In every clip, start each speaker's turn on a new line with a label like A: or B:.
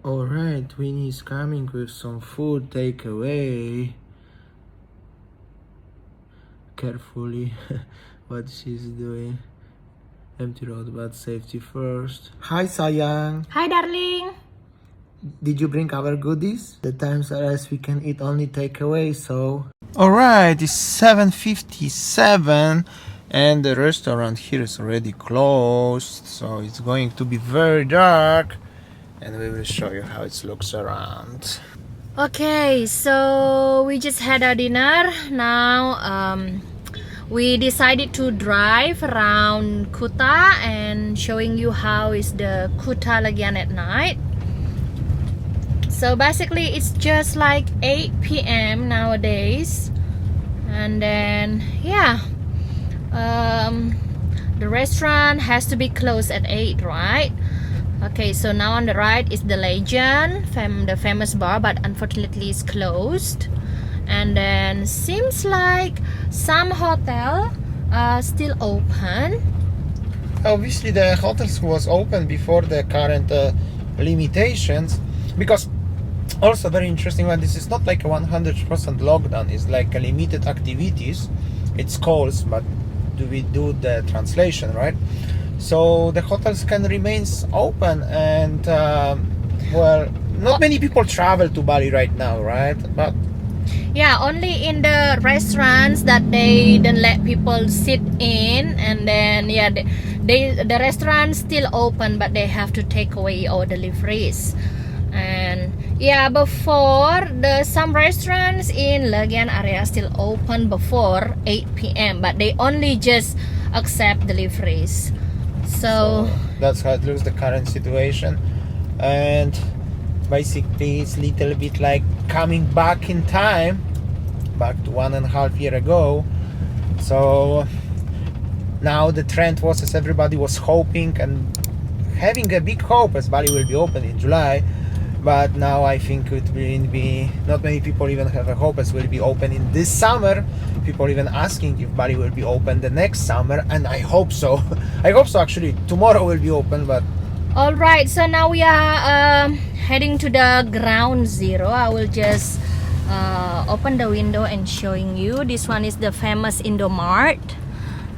A: Alright, Winnie is coming with some food takeaway. Carefully what she's doing. Empty road, but safety first. Hi sayang.
B: Hi darling.
A: Did you bring our goodies? The times are as we can eat only takeaway, so... Alright, it's 7:57 and the restaurant here is already closed, so it's going to be very dark and we will show you how it looks around.
B: Okay, so we just had our dinner. Now we decided to drive around Kuta and showing you how is the Kuta Lagian at night. So basically it's just like 8 p.m. nowadays, and then yeah, the restaurant has to be closed at 8, right? Okay, so now on the right is the Legend, the famous bar, but unfortunately it's closed. And then seems like some hotel are still open.
A: Obviously the hotels was open before the current limitations, because also very interesting one, this is not like a 100% lockdown, it's like a limited activities, it's calls, but do we do the translation, right? So the hotels can remain open, and well, not many people travel to Bali right now, right? But
B: yeah, only in the restaurants that they don't let people sit in, and then yeah, the restaurants still open, but they have to take away all deliveries. And yeah, before some restaurants in Lagian area still open before 8 p.m. but they only just accept deliveries. So
A: that's how it looks, the current situation. And basically it's little bit like coming back in time, back to 1.5 years ago. So now the trend was, as everybody was hoping and having a big hope, as Bali will be open in July, but now I think it will be, not many people even have a hope as will be open in this summer. People even asking if Bali will be open the next summer, and I hope so. I hope so, actually. Tomorrow will be open, but...
B: Alright, so now we are heading to the ground zero. I will just open the window and showing you. This one is the famous Indomart,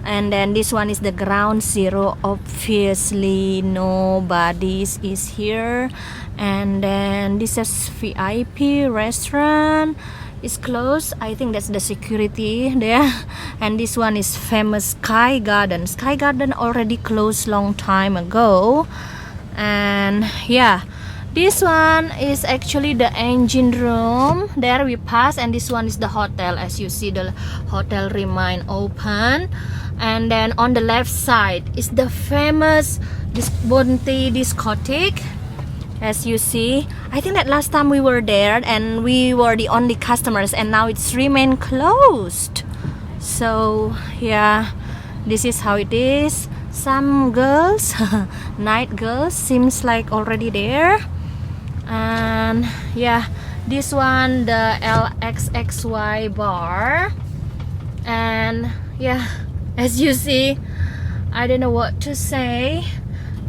B: and then this one is the ground zero. Obviously nobody is here. And then this is VIP restaurant, is closed. I think that's the security there. And this one is famous Sky Garden. Sky Garden already closed long time ago. And yeah, this one is actually the engine room. There we pass, and this one is the hotel. As you see, the hotel remain open. And then on the left side is the famous Bonti discotheque. As you see, I think that last time we were there and we were the only customers, and now it's remain closed. So yeah, this is how it is. Some girls, night girls, seems like already there. And yeah, this one, the LXXY bar. And yeah, as you see, I don't know what to say.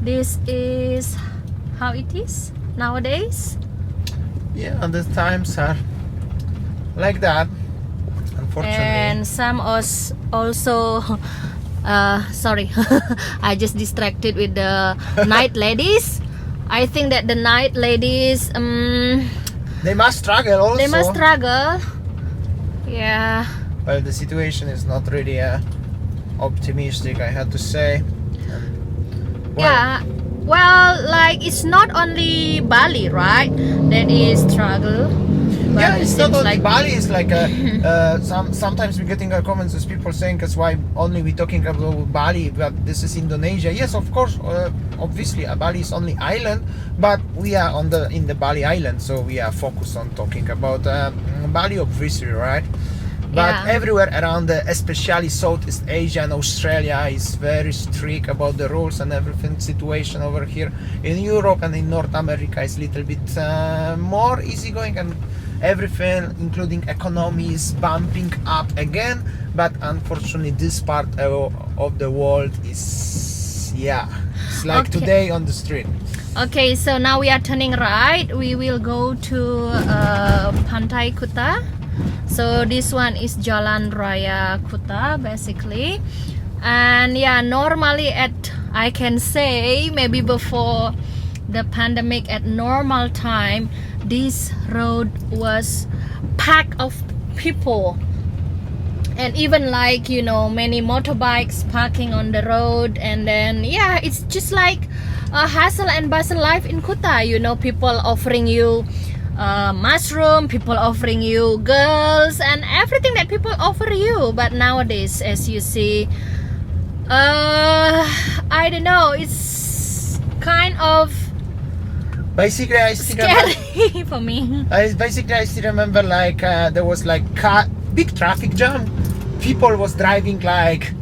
B: This is how it is nowadays.
A: Yeah, the times are like that, unfortunately.
B: And some also sorry, I just distracted with the night ladies. I think that the night ladies
A: they must struggle also.
B: They must struggle. Yeah.
A: Well, the situation is not really optimistic, I had to say. Well,
B: yeah. Well, like it's not only Bali, right? That is struggle. But
A: yeah, it's not only
B: like
A: Bali. It's like sometimes we're getting comments as people saying, "That's why only we talking about Bali, but this is Indonesia." Yes, of course. Obviously, Bali is only island, but we are in the Bali island, so we are focused on talking about Bali, obviously, right? But
B: yeah.
A: everywhere around, especially Southeast Asia and Australia, is very strict about the rules and everything. Situation over here in Europe and in North America is a little bit more easygoing, and everything, including economy, is bumping up again. But unfortunately, this part of the world is, yeah, It's like
B: Okay.
A: today on the street.
B: Okay, so now we are turning right. We will go to Pantai Kuta. So this one is Jalan Raya Kuta basically. And yeah, normally I can say maybe before the pandemic at normal time, this road was packed of people. And even like, you know, many motorbikes parking on the road. And then yeah, it's just like a hustle and bustle life in Kuta. You know, people offering you mushroom, people offering you girls, and everything that people offer you. But nowadays, as you see, I don't know, it's kind of
A: Basically, I still
B: scary for me.
A: I still remember like there was like big traffic jam. People was driving like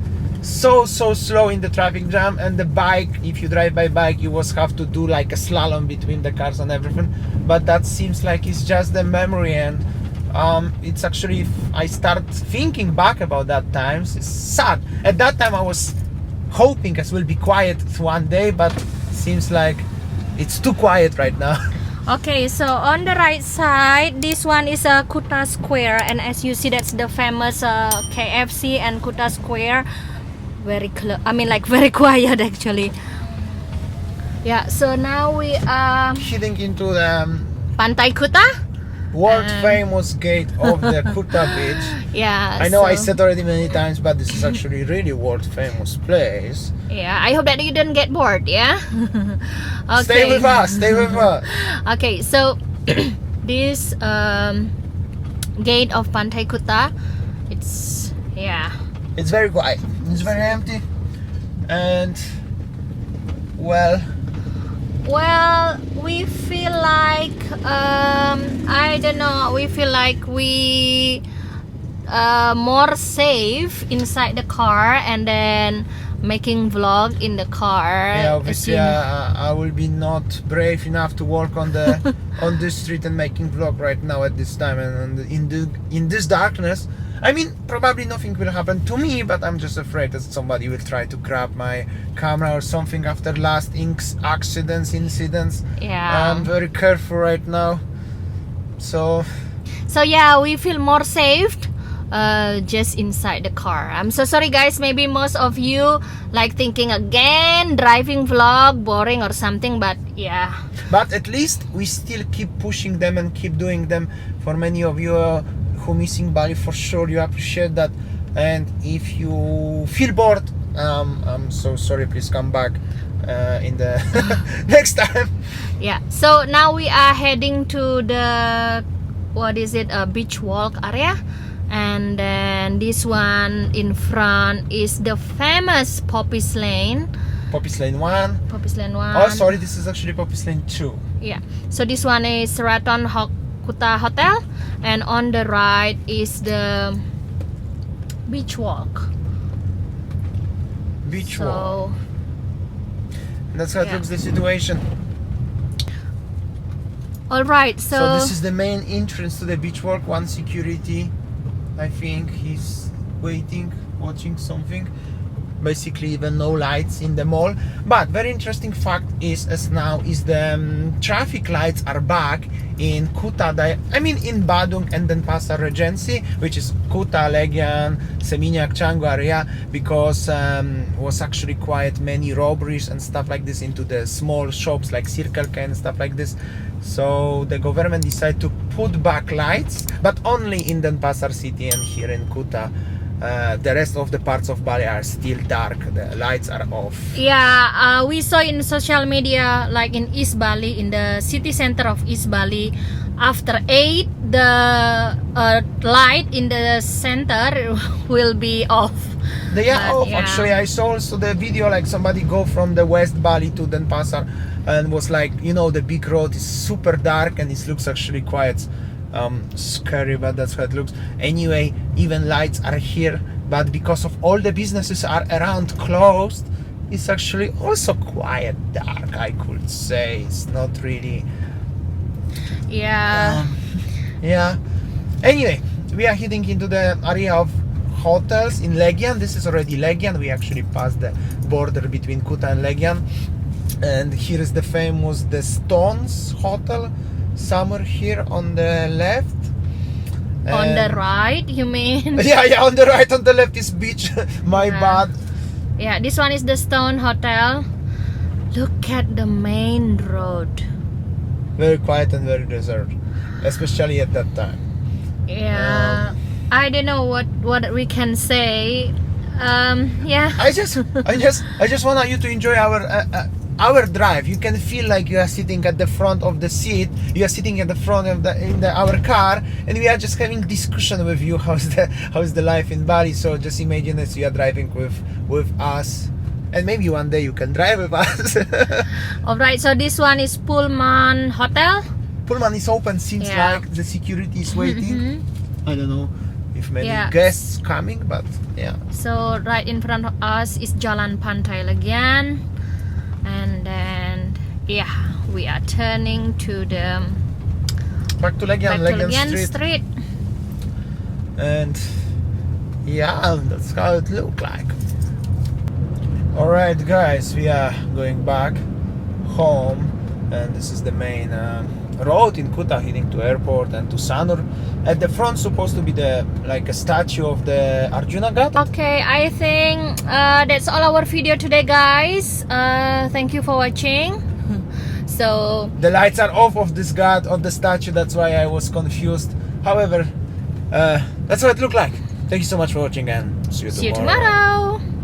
A: so slow in the traffic jam, and the bike, if you drive by bike, you was have to do like a slalom between the cars and everything. But that seems like it's just a memory, and it's actually, if I start thinking back about that times, it's sad. At that time I was hoping it will be quiet one day, but seems like it's too quiet right now.
B: Okay, so on the right side, this one is a Kuta Square, and as you see, that's the famous KFC and Kuta Square. Very very quiet actually. Yeah, so now we are
A: Heading into the
B: Pantai Kuta.
A: world famous gate of the Kuta beach.
B: Yeah,
A: I know I
B: so-
A: said already many times, but this is actually really world famous place.
B: Yeah, I hope that you didn't get bored. Yeah. Okay.
A: Stay with us, stay with us.
B: Okay, so this gate of Pantai Kuta, it's
A: It's very quiet, it's very empty, and well,
B: we feel like I don't know, we feel like we more safe inside the car, and then making vlog in the car.
A: yeah, obviously I will be not brave enough to walk on the on this street and making vlog right now at this time, and in this darkness. I mean, probably nothing will happen to me, but I'm just afraid that somebody will try to grab my camera or something after last incidents.
B: Yeah.
A: I'm very careful right now, so
B: Yeah, we feel more safe just inside the car. I'm so sorry guys, maybe most of you like thinking again driving vlog boring or something, but yeah,
A: but at least we still keep pushing them and keep doing them. For many of you who missing Bali, for sure you appreciate that, and if you feel bored, I'm so sorry, please come back in the next time.
B: yeah. So now we are heading to the beach walk area, and then this one in front is the famous Poppies Lane.
A: Poppies Lane 1.
B: Poppies Lane 1.
A: Oh, sorry, this is actually Poppies Lane 2.
B: Yeah, so this one is Sheraton Kuta Hotel, and on the right is the beach walk.
A: Beach
B: So
A: walk. That's how it
B: yeah.
A: looks, the situation.
B: all right,
A: So this is the main entrance to the beach walk. One security, I think he's waiting, watching something. Basically, even no lights in the mall. But very interesting fact is, as now is the traffic lights are back in Kuta. In Badung and Denpasar Regency, which is Kuta, Legian, Seminyak, Canggu area, because was actually quite many robberies and stuff like this into the small shops like Circle K and stuff like this. So the government decided to put back lights, but only in Denpasar city and here in Kuta. The rest of the parts of Bali are still dark. The lights are off.
B: yeah, we saw in social media, like in East Bali, in the city center of East Bali, after 8 the light in the center will be off.
A: They are
B: But,
A: off.
B: yeah.
A: Actually, I saw also the video, like somebody go from the West Bali to Denpasar and was like, the big road is super dark and it looks actually quite scary, but that's how it looks. Anyway, even lights are here, but because of all the businesses are around closed, it's actually also quite dark, I could say. It's not really
B: Yeah.
A: yeah. Anyway, we are heading into the area of hotels in Legian. This is already Legian. We actually passed the border between Kuta and Legian. And here is the famous the Stones Hotel, somewhere here on the left.
B: On the right, you mean?
A: Yeah, on the right, on the left is beach. My bad.
B: Yeah, this one is the Stone Hotel. Look at the main road.
A: Very quiet and very reserved, especially at that time.
B: Yeah, I don't know what we can say. Yeah.
A: I just want you to enjoy our drive. You can feel like you are sitting at the front of the seat. You are sitting at the front of our car, and we are just having discussion with you. How's the life in Bali? So just imagine that you are driving with us, and maybe one day you can drive with us.
B: All right. So this one is Pullman Hotel.
A: Pullman is open. Seems like the security is waiting. I don't know if many guests coming, but yeah.
B: So right in front of us is Jalan Pantai Legian. And then we are turning to the
A: back to Legian
B: Street.
A: And that's how it look like. Alright guys, we are going back home, and this is the main road in Kuta heading to airport and to Sanur. At the front supposed to be a statue of the Arjuna God.
B: Okay, I think that's all our video today, guys. Thank you for watching. So
A: the lights are off of this god, of the statue, that's why I was confused. However, that's what it looked like. Thank you so much for watching, and see you tomorrow.